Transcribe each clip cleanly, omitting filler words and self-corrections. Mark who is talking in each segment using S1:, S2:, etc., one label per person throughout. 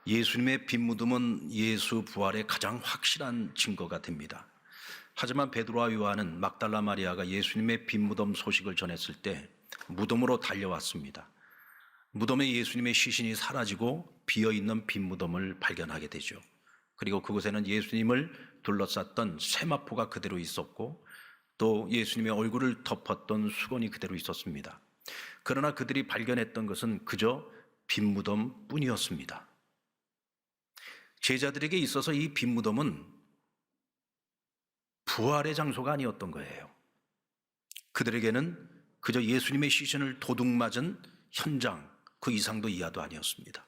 S1: 예수님의 빈 무덤은 예수 부활의 가장 확실한 증거가 됩니다. 하지만 베드로와 요한은 막달라 마리아가 예수님의 빈 무덤 소식을 전했을 때 무덤으로 달려왔습니다. 무덤에 예수님의 시신이 사라지고 비어있는 빈 무덤을 발견하게 되죠. 그리고 그곳에는 예수님을 둘러쌌던 세마포가 그대로 있었고 또 예수님의 얼굴을 덮었던 수건이 그대로 있었습니다. 그러나 그들이 발견했던 것은 그저 빈 무덤 뿐이었습니다. 제자들에게 있어서 이 빈 무덤은 부활의 장소가 아니었던 거예요. 그들에게는 그저 예수님의 시신을 도둑맞은 현장, 그 이상도 이하도 아니었습니다.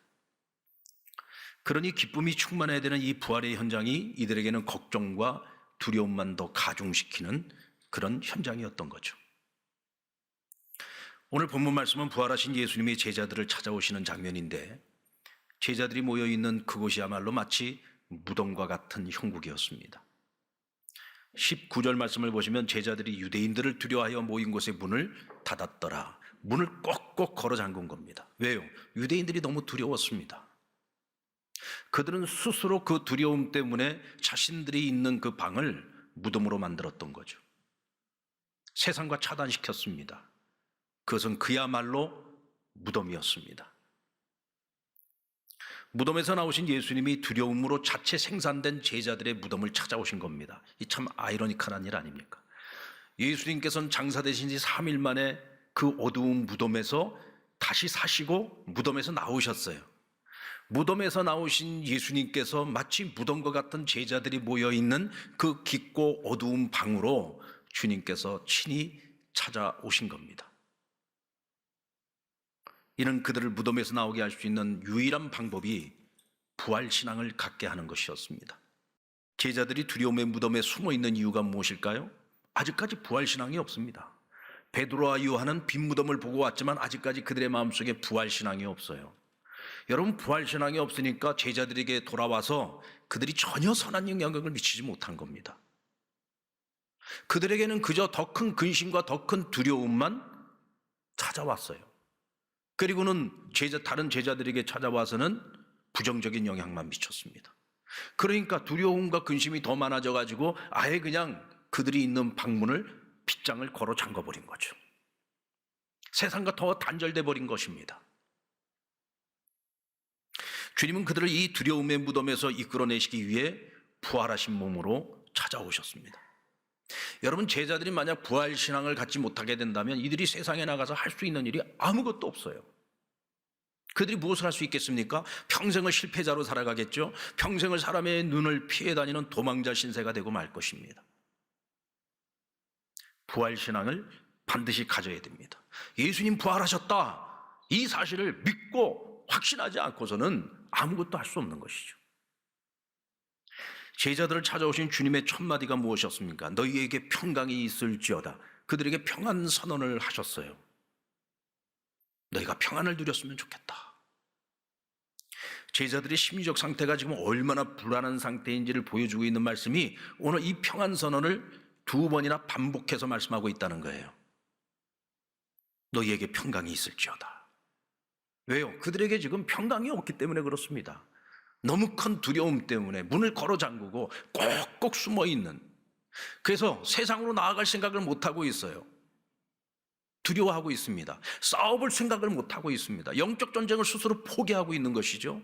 S1: 그러니 기쁨이 충만해야 되는 이 부활의 현장이 이들에게는 걱정과 두려움만 더 가중시키는 그런 현장이었던 거죠. 오늘 본문 말씀은 부활하신 예수님의 제자들을 찾아오시는 장면인데 제자들이 모여있는 그곳이야말로 마치 무덤과 같은 형국이었습니다. 19절 말씀을 보시면 제자들이 유대인들을 두려워하여 모인 곳의 문을 닫았더라. 문을 꼭꼭 걸어 잠근 겁니다. 왜요? 유대인들이 너무 두려웠습니다. 그들은 스스로 그 두려움 때문에 자신들이 있는 그 방을 무덤으로 만들었던 거죠. 세상과 차단시켰습니다. 그것은 그야말로 무덤이었습니다. 무덤에서 나오신 예수님이 두려움으로 자체 생산된 제자들의 무덤을 찾아오신 겁니다. 이 참 아이러니컬한 일 아닙니까? 예수님께서는 장사되신 지 3일 만에 그 어두운 무덤에서 다시 사시고 무덤에서 나오셨어요. 무덤에서 나오신 예수님께서 마치 무덤과 같은 제자들이 모여있는 그 깊고 어두운 방으로 주님께서 친히 찾아오신 겁니다. 이는 그들을 무덤에서 나오게 할 수 있는 유일한 방법이 부활신앙을 갖게 하는 것이었습니다. 제자들이 두려움의 무덤에 숨어 있는 이유가 무엇일까요? 아직까지 부활신앙이 없습니다. 베드로와 요한은 빈 무덤을 보고 왔지만 아직까지 그들의 마음속에 부활신앙이 없어요. 여러분, 부활신앙이 없으니까 제자들에게 돌아와서 그들이 전혀 선한 영향력을 미치지 못한 겁니다. 그들에게는 그저 더 큰 근심과 더 큰 두려움만 찾아왔어요. 그리고는 다른 제자들에게 찾아와서는 부정적인 영향만 미쳤습니다. 그러니까 두려움과 근심이 더 많아져가지고 아예 그냥 그들이 있는 방문을 빗장을 걸어 잠궈버린 거죠. 세상과 더 단절돼 버린 것입니다. 주님은 그들을 이 두려움의 무덤에서 이끌어내시기 위해 부활하신 몸으로 찾아오셨습니다. 여러분, 제자들이 만약 부활신앙을 갖지 못하게 된다면 이들이 세상에 나가서 할 수 있는 일이 아무것도 없어요. 그들이 무엇을 할 수 있겠습니까? 평생을 실패자로 살아가겠죠. 평생을 사람의 눈을 피해 다니는 도망자 신세가 되고 말 것입니다. 부활신앙을 반드시 가져야 됩니다. 예수님 부활하셨다, 이 사실을 믿고 확신하지 않고서는 아무것도 할 수 없는 것이죠. 제자들을 찾아오신 주님의 첫 마디가 무엇이었습니까? 너희에게 평강이 있을지어다. 그들에게 평안 선언을 하셨어요. 너희가 평안을 누렸으면 좋겠다. 제자들의 심리적 상태가 지금 얼마나 불안한 상태인지를 보여주고 있는 말씀이 오늘 이 평안 선언을 2번이나 반복해서 말씀하고 있다는 거예요. 너희에게 평강이 있을지어다. 왜요? 그들에게 지금 평강이 없기 때문에 그렇습니다. 너무 큰 두려움 때문에 문을 걸어 잠그고 꼭꼭 숨어 있는, 그래서 세상으로 나아갈 생각을 못하고 있어요. 두려워하고 있습니다. 싸워볼 생각을 못하고 있습니다. 영적 전쟁을 스스로 포기하고 있는 것이죠.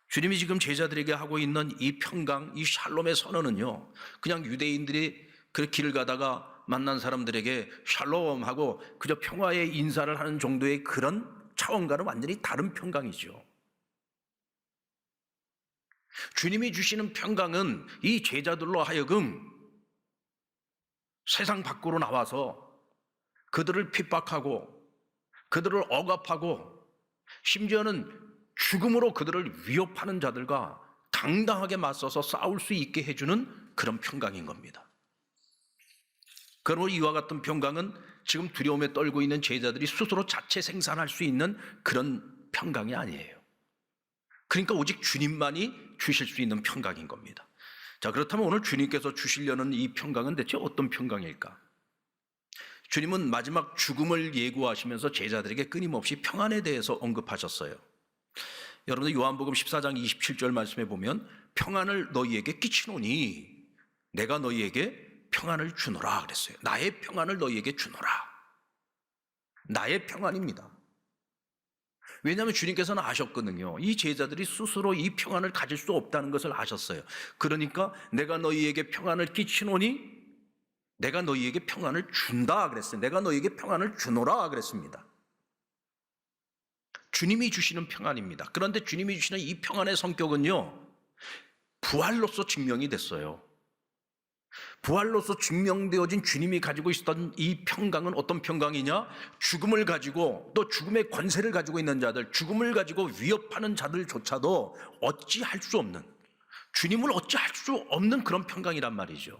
S1: 주님이 지금 제자들에게 하고 있는 이 평강, 이 샬롬의 선언은요, 그냥 유대인들이 그 길을 가다가 만난 사람들에게 샬롬하고 그저 평화의 인사를 하는 정도의 그런 차원과는 완전히 다른 평강이죠. 주님이 주시는 평강은 이 제자들로 하여금 세상 밖으로 나와서 그들을 핍박하고 그들을 억압하고 심지어는 죽음으로 그들을 위협하는 자들과 당당하게 맞서서 싸울 수 있게 해주는 그런 평강인 겁니다. 그러므로 이와 같은 평강은 지금 두려움에 떨고 있는 제자들이 스스로 자체 생산할 수 있는 그런 평강이 아니에요. 그러니까 오직 주님만이 주실 수 있는 평강인 겁니다. 자, 그렇다면 오늘 주님께서 주시려는 이 평강은 대체 어떤 평강일까? 주님은 마지막 죽음을 예고하시면서 제자들에게 끊임없이 평안에 대해서 언급하셨어요. 여러분들 요한복음 14장 27절 말씀에 보면 평안을 너희에게 끼치노니 내가 너희에게 평안을 주노라 그랬어요. 나의 평안을 너희에게 주노라. 나의 평안입니다. 왜냐하면 주님께서는 아셨거든요. 이 제자들이 스스로 이 평안을 가질 수 없다는 것을 아셨어요. 그러니까 내가 너희에게 평안을 끼치노니 내가 너희에게 평안을 준다 그랬어요. 내가 너희에게 평안을 주노라 그랬습니다. 주님이 주시는 평안입니다. 그런데 주님이 주시는 이 평안의 성격은요, 부활로서 증명이 됐어요. 부활로서 증명되어진 주님이 가지고 있었던 이 평강은 어떤 평강이냐? 죽음을 가지고 또 죽음의 권세를 가지고 있는 자들, 죽음을 가지고 위협하는 자들조차도 어찌할 수 없는, 주님을 어찌할 수 없는 그런 평강이란 말이죠.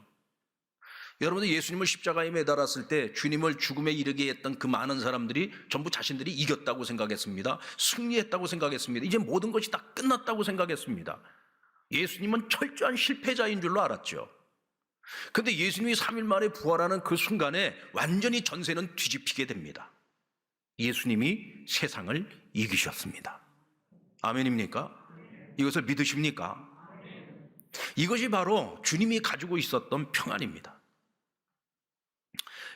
S1: 여러분들 예수님을 십자가에 매달았을 때 주님을 죽음에 이르게 했던 그 많은 사람들이 전부 자신들이 이겼다고 생각했습니다. 승리했다고 생각했습니다. 이제 모든 것이 다 끝났다고 생각했습니다. 예수님은 철저한 실패자인 줄로 알았죠. 그런데 예수님이 3일 만에 부활하는 그 순간에 완전히 전세는 뒤집히게 됩니다. 예수님이 세상을 이기셨습니다. 아멘입니까? 이것을 믿으십니까? 이것이 바로 주님이 가지고 있었던 평안입니다.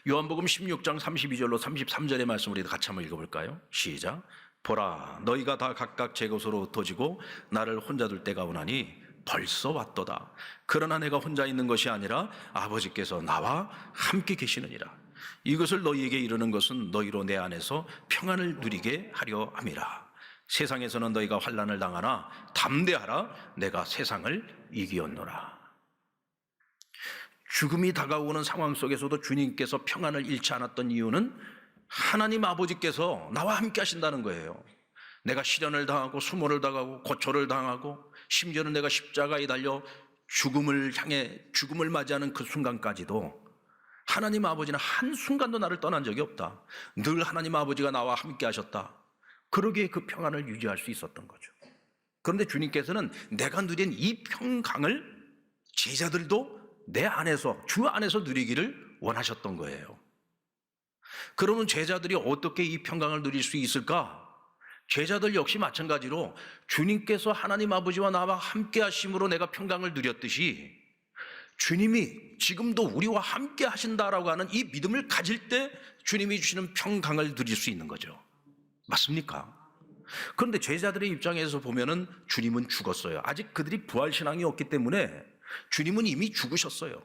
S1: 요한복음 16장 32절로 33절의 말씀 우리 같이 한번 읽어볼까요? 시작. 보라, 너희가 다 각각 제 것으로 흩어지고 나를 혼자 둘 때가 오나니 벌써 왔도다. 그러나 내가 혼자 있는 것이 아니라 아버지께서 나와 함께 계시느니라. 이것을 너희에게 이르는 것은 너희로 내 안에서 평안을 누리게 하려 함이라. 세상에서는 너희가 환난을 당하나 담대하라. 내가 세상을 이기었노라. 죽음이 다가오는 상황 속에서도 주님께서 평안을 잃지 않았던 이유는 하나님 아버지께서 나와 함께 하신다는 거예요. 내가 시련을 당하고 수모를 당하고 고초를 당하고 심지어는 내가 십자가에 달려 죽음을 맞이하는 그 순간까지도 하나님 아버지는 한순간도 나를 떠난 적이 없다. 늘 하나님 아버지가 나와 함께 하셨다. 그러기에 그 평안을 유지할 수 있었던 거죠. 그런데 주님께서는 내가 누린 이 평강을 제자들도 내 안에서, 주 안에서 누리기를 원하셨던 거예요. 그러면 제자들이 어떻게 이 평강을 누릴 수 있을까? 제자들 역시 마찬가지로 주님께서 하나님 아버지와 나와 함께 하심으로 내가 평강을 누렸듯이 주님이 지금도 우리와 함께 하신다라고 하는 이 믿음을 가질 때 주님이 주시는 평강을 누릴 수 있는 거죠. 맞습니까? 그런데 제자들의 입장에서 보면은 주님은 죽었어요. 아직 그들이 부활신앙이 없기 때문에 주님은 이미 죽으셨어요.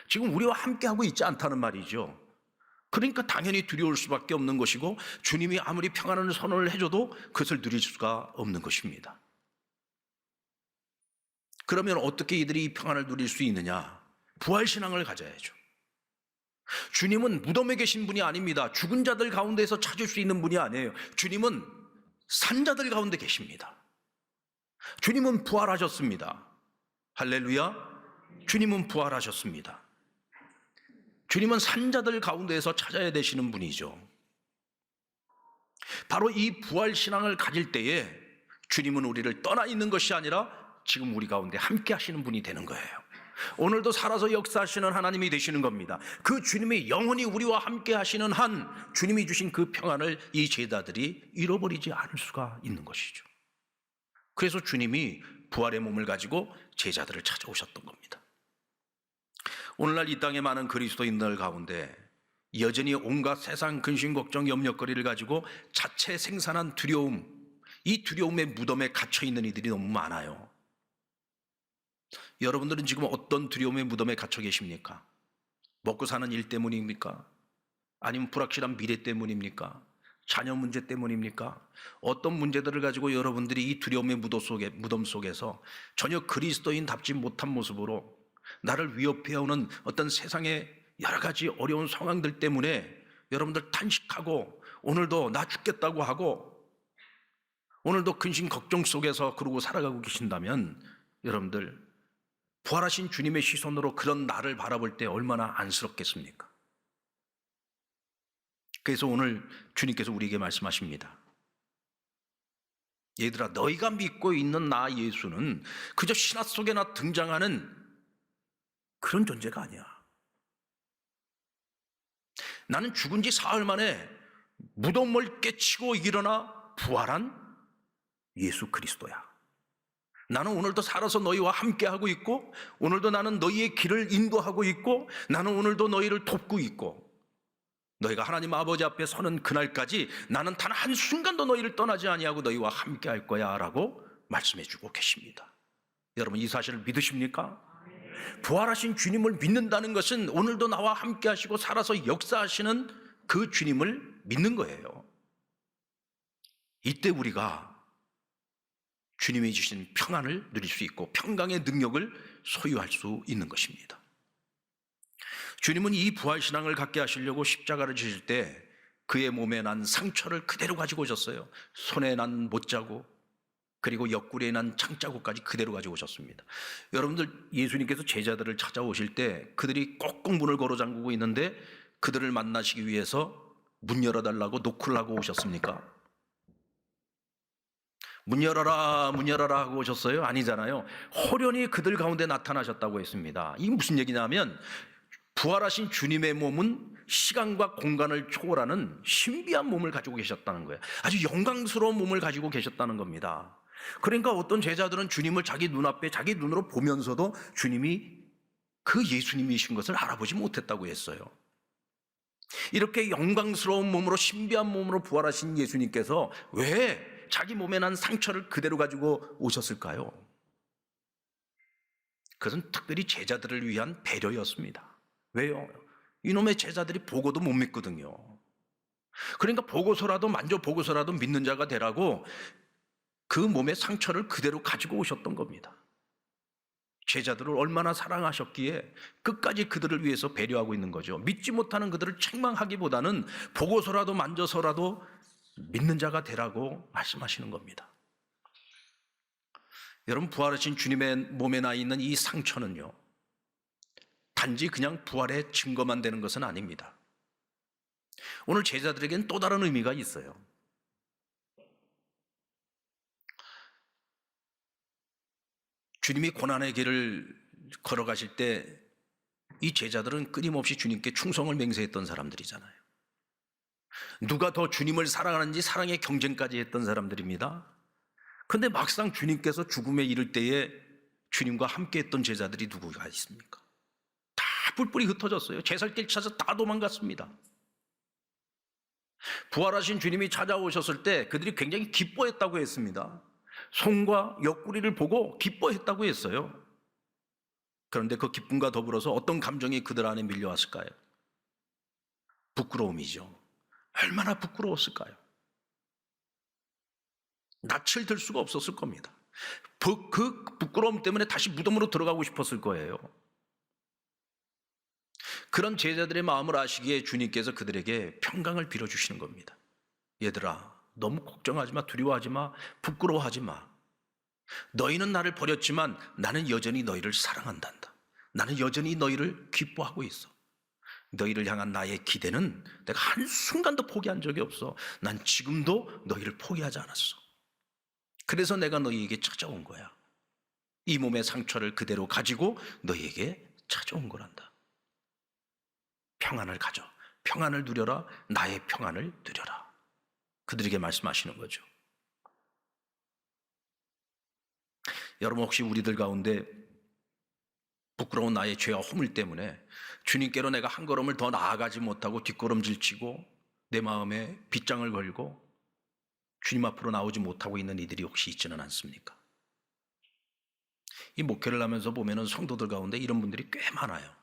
S1: 지금 우리와 함께하고 있지 않다는 말이죠. 그러니까 당연히 두려울 수밖에 없는 것이고 주님이 아무리 평안을 선언을 해줘도 그것을 누릴 수가 없는 것입니다. 그러면 어떻게 이들이 이 평안을 누릴 수 있느냐? 부활신앙을 가져야죠. 주님은 무덤에 계신 분이 아닙니다. 죽은 자들 가운데서 찾을 수 있는 분이 아니에요. 주님은 산 자들 가운데 계십니다. 주님은 부활하셨습니다. 할렐루야. 주님은 부활하셨습니다. 주님은 산자들 가운데에서 찾아야 되시는 분이죠. 바로 이 부활신앙을 가질 때에 주님은 우리를 떠나 있는 것이 아니라 지금 우리 가운데 함께 하시는 분이 되는 거예요. 오늘도 살아서 역사하시는 하나님이 되시는 겁니다. 그 주님이 영원히 우리와 함께 하시는 한 주님이 주신 그 평안을 이 제자들이 잃어버리지 않을 수가 있는 것이죠. 그래서 주님이 부활의 몸을 가지고 제자들을 찾아오셨던 겁니다. 오늘날 이 땅에 많은 그리스도인들 가운데 여전히 온갖 세상 근심, 걱정, 염려거리를 가지고 자체 생산한 두려움, 이 두려움의 무덤에 갇혀 있는 이들이 너무 많아요. 여러분들은 지금 어떤 두려움의 무덤에 갇혀 계십니까? 먹고 사는 일 때문입니까? 아니면 불확실한 미래 때문입니까? 자녀 문제 때문입니까? 어떤 문제들을 가지고 여러분들이 이 두려움의 무덤 속에서 전혀 그리스도인답지 못한 모습으로 나를 위협해오는 어떤 세상의 여러 가지 어려운 상황들 때문에 여러분들 탄식하고 오늘도 나 죽겠다고 하고 오늘도 근심 걱정 속에서 그러고 살아가고 계신다면 여러분들 부활하신 주님의 시선으로 그런 나를 바라볼 때 얼마나 안쓰럽겠습니까? 그래서 오늘 주님께서 우리에게 말씀하십니다. 얘들아, 너희가 믿고 있는 나 예수는 그저 신화 속에나 등장하는 그런 존재가 아니야. 나는 죽은 지 사흘 만에 무덤을 깨치고 일어나 부활한 예수 그리스도야. 나는 오늘도 살아서 너희와 함께하고 있고, 오늘도 나는 너희의 길을 인도하고 있고, 나는 오늘도 너희를 돕고 있고, 너희가 하나님 아버지 앞에 서는 그날까지 나는 단 한순간도 너희를 떠나지 아니하고 너희와 함께할 거야 라고 말씀해 주고 계십니다. 여러분, 이 사실을 믿으십니까? 부활하신 주님을 믿는다는 것은 오늘도 나와 함께 하시고 살아서 역사하시는 그 주님을 믿는 거예요. 이때 우리가 주님이 주신 평안을 누릴 수 있고 평강의 능력을 소유할 수 있는 것입니다. 주님은 이 부활신앙을 갖게 하시려고 십자가를 지실 때 그의 몸에 난 상처를 그대로 가지고 오셨어요. 손에 난 못자국, 그리고 옆구리에 난 창자국까지 그대로 가지고 오셨습니다. 여러분들, 예수님께서 제자들을 찾아오실 때 그들이 꼭꼭 문을 걸어 잠그고 있는데 그들을 만나시기 위해서 문 열어달라고 노크를 하고 오셨습니까? 문 열어라, 문 열어라 하고 오셨어요? 아니잖아요. 호련히 그들 가운데 나타나셨다고 했습니다. 이게 무슨 얘기냐면 부활하신 주님의 몸은 시간과 공간을 초월하는 신비한 몸을 가지고 계셨다는 거예요. 아주 영광스러운 몸을 가지고 계셨다는 겁니다. 그러니까 어떤 제자들은 주님을 자기 눈앞에 자기 눈으로 보면서도 주님이 그 예수님이신 것을 알아보지 못했다고 했어요. 이렇게 영광스러운 몸으로 신비한 몸으로 부활하신 예수님께서 왜 자기 몸에 난 상처를 그대로 가지고 오셨을까요? 그것은 특별히 제자들을 위한 배려였습니다. 왜요? 이놈의 제자들이 보고도 못 믿거든요. 그러니까 보고서라도 만져보고서라도 믿는 자가 되라고 그 몸의 상처를 그대로 가지고 오셨던 겁니다. 제자들을 얼마나 사랑하셨기에 끝까지 그들을 위해서 배려하고 있는 거죠. 믿지 못하는 그들을 책망하기보다는 보고서라도 만져서라도 믿는 자가 되라고 말씀하시는 겁니다. 여러분, 부활하신 주님의 몸에 나 있는 이 상처는요, 단지 그냥 부활의 증거만 되는 것은 아닙니다. 오늘 제자들에게는 또 다른 의미가 있어요. 주님이 고난의 길을 걸어가실 때 이 제자들은 끊임없이 주님께 충성을 맹세했던 사람들이잖아요. 누가 더 주님을 사랑하는지 사랑의 경쟁까지 했던 사람들입니다. 그런데 막상 주님께서 죽음에 이를 때에 주님과 함께 했던 제자들이 누구가 있습니까? 다 뿔뿔이 흩어졌어요. 제살길 찾아 다 도망갔습니다. 부활하신 주님이 찾아오셨을 때 그들이 굉장히 기뻐했다고 했습니다. 손과 옆구리를 보고 기뻐했다고 했어요. 그런데 그 기쁨과 더불어서 어떤 감정이 그들 안에 밀려왔을까요? 부끄러움이죠. 얼마나 부끄러웠을까요? 낯을 들 수가 없었을 겁니다. 그 부끄러움 때문에 다시 무덤으로 들어가고 싶었을 거예요. 그런 제자들의 마음을 아시기에 주님께서 그들에게 평강을 빌어주시는 겁니다. 얘들아, 너무 걱정하지 마, 두려워하지 마, 부끄러워하지 마. 너희는 나를 버렸지만 나는 여전히 너희를 사랑한단다. 나는 여전히 너희를 기뻐하고 있어. 너희를 향한 나의 기대는 내가 한순간도 포기한 적이 없어. 난 지금도 너희를 포기하지 않았어. 그래서 내가 너희에게 찾아온 거야. 이 몸의 상처를 그대로 가지고 너희에게 찾아온 거란다. 평안을 가져. 평안을 누려라. 나의 평안을 누려라. 그들에게 말씀하시는 거죠. 여러분, 혹시 우리들 가운데 부끄러운 나의 죄와 허물 때문에 주님께로 내가 한 걸음을 더 나아가지 못하고 뒷걸음질 치고 내 마음에 빗장을 걸고 주님 앞으로 나오지 못하고 있는 이들이 혹시 있지는 않습니까? 이 목회를 하면서 보면은 성도들 가운데 이런 분들이 꽤 많아요.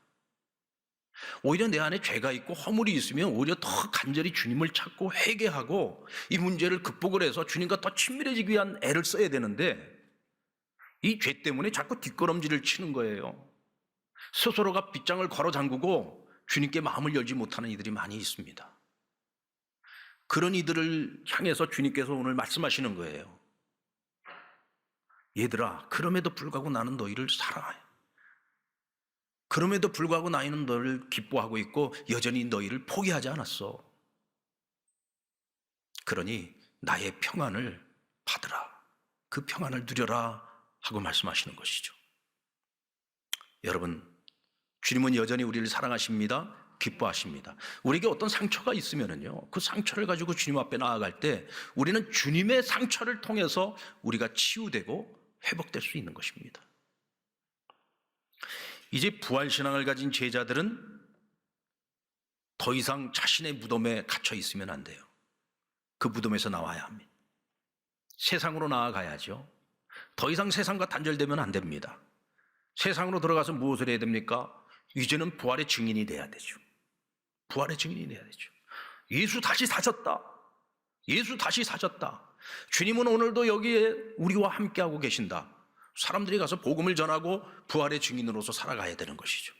S1: 오히려 내 안에 죄가 있고 허물이 있으면 오히려 더 간절히 주님을 찾고 회개하고 이 문제를 극복을 해서 주님과 더 친밀해지기 위한 애를 써야 되는데 이 죄 때문에 자꾸 뒷걸음질을 치는 거예요. 스스로가 빗장을 걸어 잠그고 주님께 마음을 열지 못하는 이들이 많이 있습니다. 그런 이들을 향해서 주님께서 오늘 말씀하시는 거예요. 얘들아, 그럼에도 불구하고 나는 너희를 사랑해. 그럼에도 불구하고 나는 너를 기뻐하고 있고 여전히 너희를 포기하지 않았어. 그러니 나의 평안을 받으라. 그 평안을 누려라 하고 말씀하시는 것이죠. 여러분, 주님은 여전히 우리를 사랑하십니다. 기뻐하십니다. 우리에게 어떤 상처가 있으면은요, 그 상처를 가지고 주님 앞에 나아갈 때 우리는 주님의 상처를 통해서 우리가 치유되고 회복될 수 있는 것입니다. 이제 부활신앙을 가진 제자들은 더 이상 자신의 무덤에 갇혀 있으면 안 돼요. 그 무덤에서 나와야 합니다. 세상으로 나아가야죠. 더 이상 세상과 단절되면 안 됩니다. 세상으로 들어가서 무엇을 해야 됩니까? 이제는 부활의 증인이 돼야 되죠. 부활의 증인이 돼야 되죠. 예수 다시 사셨다. 예수 다시 사셨다. 주님은 오늘도 여기에 우리와 함께하고 계신다. 사람들이 가서 복음을 전하고 부활의 증인으로서 살아가야 되는 것이죠.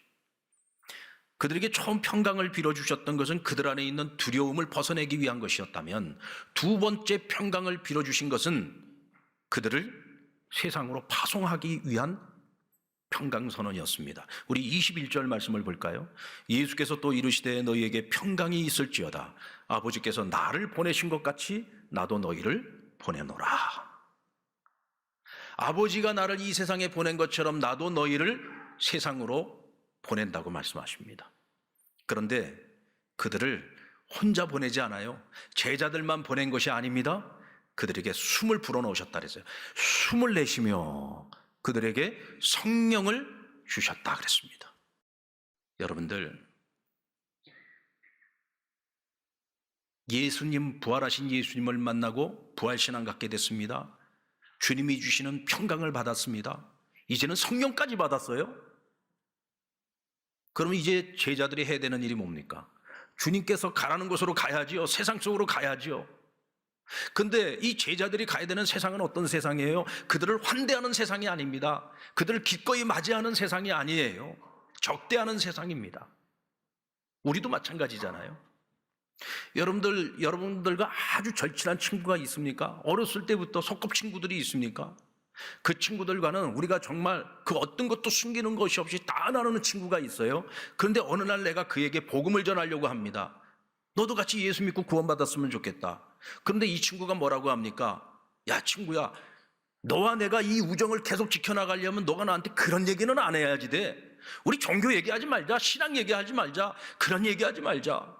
S1: 그들에게 처음 평강을 빌어주셨던 것은 그들 안에 있는 두려움을 벗어내기 위한 것이었다면, 두 번째 평강을 빌어주신 것은 그들을 세상으로 파송하기 위한 평강선언이었습니다. 우리 21절 말씀을 볼까요? 예수께서 또 이르시되 너희에게 평강이 있을지어다. 아버지께서 나를 보내신 것 같이 나도 너희를 보내노라. 아버지가 나를 이 세상에 보낸 것처럼 나도 너희를 세상으로 보낸다고 말씀하십니다. 그런데 그들을 혼자 보내지 않아요. 제자들만 보낸 것이 아닙니다. 그들에게 숨을 불어넣으셨다 그랬어요. 숨을 내쉬며 그들에게 성령을 주셨다 그랬습니다. 여러분들, 예수님, 부활하신 예수님을 만나고 부활신앙 갖게 됐습니다. 주님이 주시는 평강을 받았습니다. 이제는 성령까지 받았어요. 그러면 이제 제자들이 해야 되는 일이 뭡니까? 주님께서 가라는 곳으로 가야지요. 세상 속으로 가야지요. 근데 이 제자들이 가야 되는 세상은 어떤 세상이에요? 그들을 환대하는 세상이 아닙니다. 그들을 기꺼이 맞이하는 세상이 아니에요. 적대하는 세상입니다. 우리도 마찬가지잖아요. 여러분들과 아주 절친한 친구가 있습니까? 어렸을 때부터 소꿉친구들이 있습니까? 그 친구들과는 우리가 정말 그 어떤 것도 숨기는 것이 없이 다 나누는 친구가 있어요. 그런데 어느 날 내가 그에게 복음을 전하려고 합니다. 너도 같이 예수 믿고 구원받았으면 좋겠다. 그런데 이 친구가 뭐라고 합니까? 야, 친구야, 너와 내가 이 우정을 계속 지켜나가려면 너가 나한테 그런 얘기는 안 해야지 돼. 우리 종교 얘기하지 말자. 신앙 얘기하지 말자. 그런 얘기하지 말자.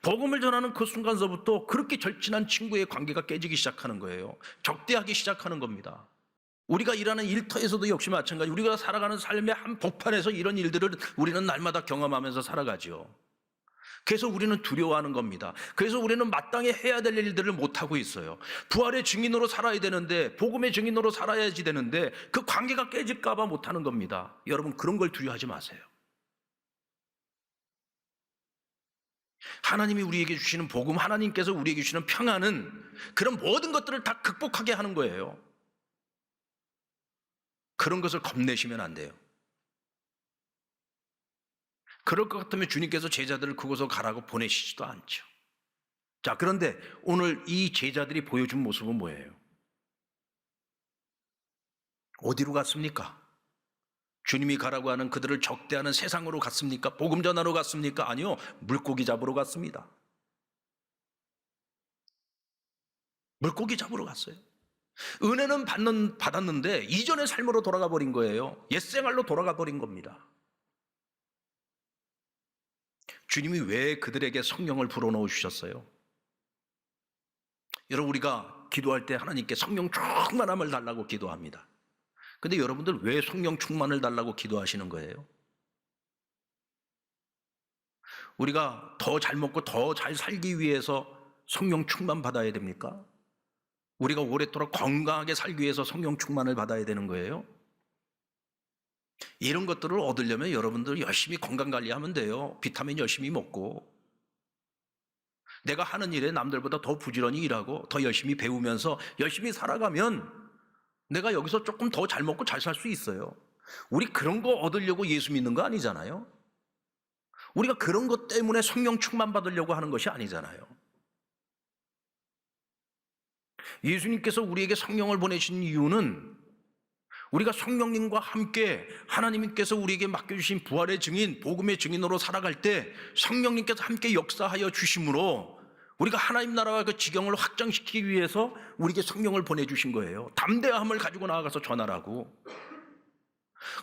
S1: 복음을 전하는 그 순간서부터 그렇게 절친한 친구의 관계가 깨지기 시작하는 거예요. 적대하기 시작하는 겁니다. 우리가 일하는 일터에서도 역시 마찬가지. 우리가 살아가는 삶의 한 복판에서 이런 일들을 우리는 날마다 경험하면서 살아가죠. 그래서 우리는 두려워하는 겁니다. 그래서 우리는 마땅히 해야 될 일들을 못하고 있어요. 부활의 증인으로 살아야 되는데, 복음의 증인으로 살아야지 되는데 그 관계가 깨질까 봐 못하는 겁니다. 여러분, 그런 걸 두려워하지 마세요. 하나님이 우리에게 주시는 복음, 하나님께서 우리에게 주시는 평안은 그런 모든 것들을 다 극복하게 하는 거예요. 그런 것을 겁내시면 안 돼요. 그럴 것 같으면 주님께서 제자들을 그곳으로 가라고 보내시지도 않죠. 자, 그런데 오늘 이 제자들이 보여준 모습은 뭐예요? 어디로 갔습니까? 주님이 가라고 하는 그들을 적대하는 세상으로 갔습니까? 복음 전하러 갔습니까? 아니요, 물고기 잡으러 갔습니다. 물고기 잡으러 갔어요. 은혜는 받았는데 이전의 삶으로 돌아가 버린 거예요. 옛생활로 돌아가 버린 겁니다. 주님이 왜 그들에게 성령을 불어넣어 주셨어요? 여러분, 우리가 기도할 때 하나님께 성령 충만함을 달라고 기도합니다. 근데 여러분들 왜 성령 충만을 달라고 기도하시는 거예요? 우리가 더 잘 먹고 더 잘 살기 위해서 성령 충만 받아야 됩니까? 우리가 오랫도록 건강하게 살기 위해서 성령 충만을 받아야 되는 거예요? 이런 것들을 얻으려면 여러분들 열심히 건강관리하면 돼요. 비타민 열심히 먹고, 내가 하는 일에 남들보다 더 부지런히 일하고 더 열심히 배우면서 열심히 살아가면 내가 여기서 조금 더 잘 먹고 잘 살 수 있어요. 우리 그런 거 얻으려고 예수 믿는 거 아니잖아요. 우리가 그런 것 때문에 성령 충만 받으려고 하는 것이 아니잖아요. 예수님께서 우리에게 성령을 보내신 이유는 우리가 성령님과 함께 하나님께서 우리에게 맡겨주신 부활의 증인, 복음의 증인으로 살아갈 때 성령님께서 함께 역사하여 주심으로 우리가 하나님 나라와 그 지경을 확장시키기 위해서 우리에게 성령을 보내주신 거예요. 담대함을 가지고 나아가서 전하라고.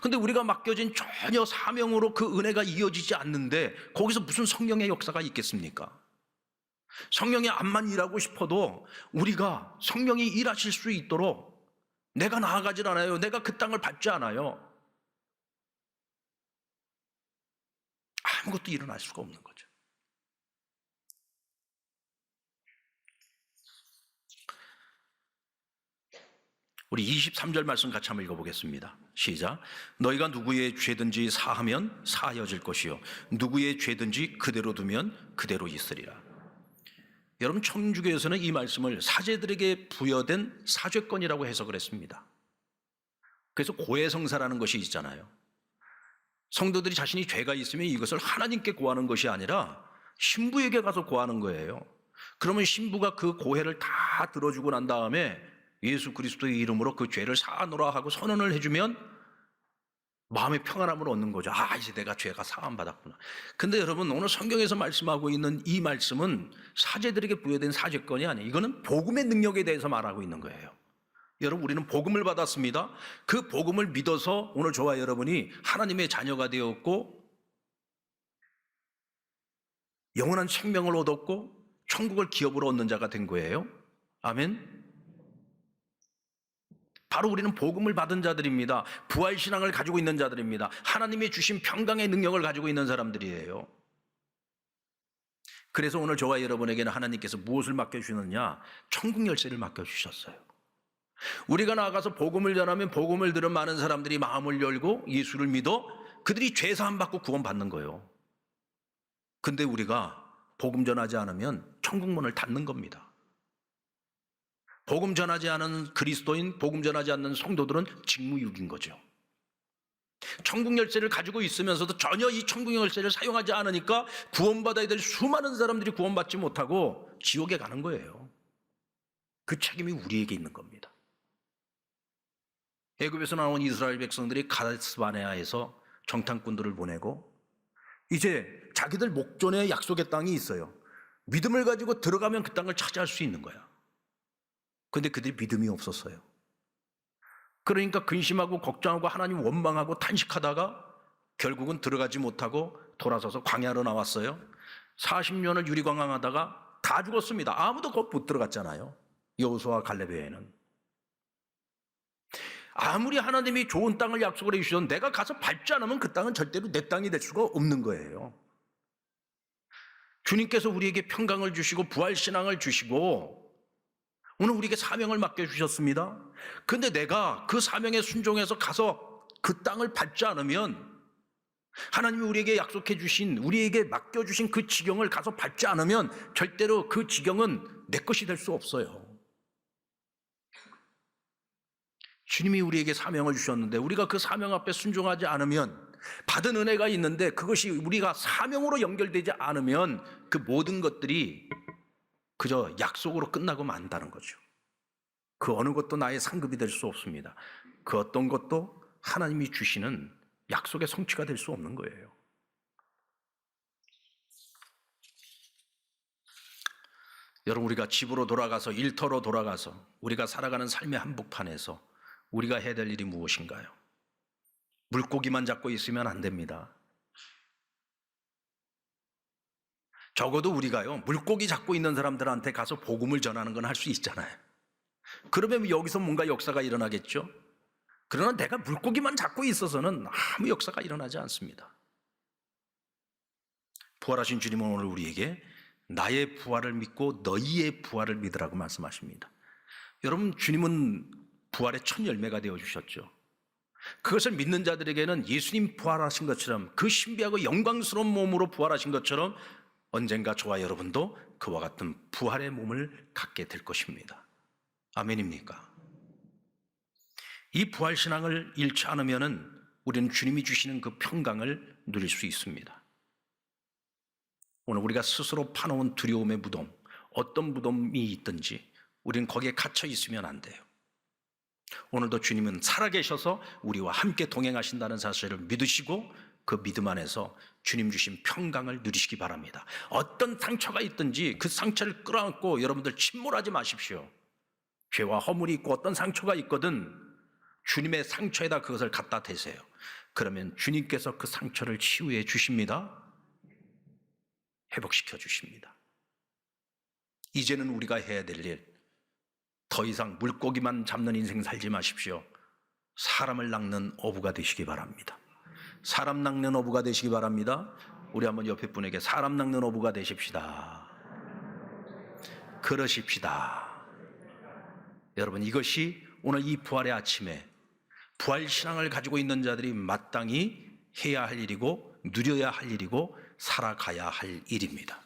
S1: 근데 우리가 맡겨진 전혀 사명으로 그 은혜가 이어지지 않는데 거기서 무슨 성령의 역사가 있겠습니까? 성령이 암만 일하고 싶어도 우리가 성령이 일하실 수 있도록 내가 나아가질 않아요. 내가 그 땅을 밟지 않아요. 아무것도 일어날 수가 없는 거죠. 우리 23절 말씀 같이 한번 읽어보겠습니다. 시작. 너희가 누구의 죄든지 사하면 사하여질 것이요 누구의 죄든지 그대로 두면 그대로 있으리라. 여러분, 천주교에서는 이 말씀을 사제들에게 부여된 사죄권이라고 해석을 했습니다. 그래서 고해성사라는 것이 있잖아요. 성도들이 자신이 죄가 있으면 이것을 하나님께 고하는 것이 아니라 신부에게 가서 고하는 거예요. 그러면 신부가 그 고해를 다 들어주고 난 다음에 예수 그리스도의 이름으로 그 죄를 사하노라 하고 선언을 해주면 마음의 평안함을 얻는 거죠. 아, 이제 내가 죄가 사함받았구나. 근데 여러분, 오늘 성경에서 말씀하고 있는 이 말씀은 사제들에게 부여된 사죄권이 아니에요. 이거는 복음의 능력에 대해서 말하고 있는 거예요. 여러분, 우리는 복음을 받았습니다. 그 복음을 믿어서 오늘 저와 여러분이 하나님의 자녀가 되었고 영원한 생명을 얻었고 천국을 기업으로 얻는 자가 된 거예요. 아멘. 바로 우리는 복음을 받은 자들입니다. 부활신앙을 가지고 있는 자들입니다. 하나님이 주신 평강의 능력을 가지고 있는 사람들이에요. 그래서 오늘 저와 여러분에게는 하나님께서 무엇을 맡겨주시느냐? 천국 열쇠를 맡겨주셨어요. 우리가 나아가서 복음을 전하면 복음을 들은 많은 사람들이 마음을 열고 예수를 믿어 그들이 죄사함 받고 구원받는 거예요. 근데 우리가 복음 전하지 않으면 천국문을 닫는 겁니다. 복음 전하지 않은 그리스도인, 복음 전하지 않는 성도들은 직무유기인 거죠. 천국 열쇠를 가지고 있으면서도 전혀 이 천국 열쇠를 사용하지 않으니까 구원받아야 될 수많은 사람들이 구원받지 못하고 지옥에 가는 거예요. 그 책임이 우리에게 있는 겁니다. 애굽에서 나온 이스라엘 백성들이 가데스바네아에서 정탐꾼들을 보내고 이제 자기들 목전에 약속의 땅이 있어요. 믿음을 가지고 들어가면 그 땅을 차지할 수 있는 거야. 그런데 그들이 믿음이 없었어요. 그러니까 근심하고 걱정하고 하나님 원망하고 탄식하다가 결국은 들어가지 못하고 돌아서서 광야로 나왔어요. 40년을 유리광양하다가 다 죽었습니다. 아무도 곧 못 들어갔잖아요. 여호수아와 갈렙 외에는. 아무리 하나님이 좋은 땅을 약속을 해주셔도 내가 가서 밟지 않으면 그 땅은 절대로 내 땅이 될 수가 없는 거예요. 주님께서 우리에게 평강을 주시고 부활신앙을 주시고 오늘 우리에게 사명을 맡겨주셨습니다. 근데 내가 그 사명에 순종해서 가서 그 땅을 밟지 않으면 하나님이 우리에게 약속해 주신, 우리에게 맡겨주신 그 지경을 가서 밟지 않으면 절대로 그 지경은 내 것이 될 수 없어요. 주님이 우리에게 사명을 주셨는데 우리가 그 사명 앞에 순종하지 않으면 받은 은혜가 있는데 그것이 우리가 사명으로 연결되지 않으면 그 모든 것들이 그저 약속으로 끝나고 만다는 거죠. 그 어느 것도 나의 상급이 될 수 없습니다. 그 어떤 것도 하나님이 주시는 약속의 성취가 될 수 없는 거예요. 여러분, 우리가 집으로 돌아가서 일터로 돌아가서 우리가 살아가는 삶의 한복판에서 우리가 해야 될 일이 무엇인가요? 물고기만 잡고 있으면 안 됩니다. 적어도 우리가요, 물고기 잡고 있는 사람들한테 가서 복음을 전하는 건 할 수 있잖아요. 그러면 여기서 뭔가 역사가 일어나겠죠? 그러나 내가 물고기만 잡고 있어서는 아무 역사가 일어나지 않습니다. 부활하신 주님은 오늘 우리에게 나의 부활을 믿고 너희의 부활을 믿으라고 말씀하십니다. 여러분, 주님은 부활의 첫 열매가 되어주셨죠. 그것을 믿는 자들에게는 예수님 부활하신 것처럼 그 신비하고 영광스러운 몸으로 부활하신 것처럼 언젠가 저와 여러분도 그와 같은 부활의 몸을 갖게 될 것입니다. 아멘입니까? 이 부활신앙을 잃지 않으면 우리는 주님이 주시는 그 평강을 누릴 수 있습니다. 오늘 우리가 스스로 파놓은 두려움의 무덤, 어떤 무덤이 있든지 우리는 거기에 갇혀 있으면 안 돼요. 오늘도 주님은 살아계셔서 우리와 함께 동행하신다는 사실을 믿으시고 그 믿음 안에서 주님 주신 평강을 누리시기 바랍니다. 어떤 상처가 있든지 그 상처를 끌어안고 여러분들 침몰하지 마십시오. 죄와 허물이 있고 어떤 상처가 있거든 주님의 상처에다 그것을 갖다 대세요. 그러면 주님께서 그 상처를 치유해 주십니다. 회복시켜 주십니다. 이제는 우리가 해야 될 일, 더 이상 물고기만 잡는 인생 살지 마십시오. 사람을 낚는 어부가 되시기 바랍니다. 사람 낚는 어부가 되시기 바랍니다. 우리 한번 옆에 분에게 사람 낚는 어부가 되십시다. 그러십시다. 여러분, 이것이 오늘 이 부활의 아침에 부활신앙을 가지고 있는 자들이 마땅히 해야 할 일이고 누려야 할 일이고 살아가야 할 일입니다.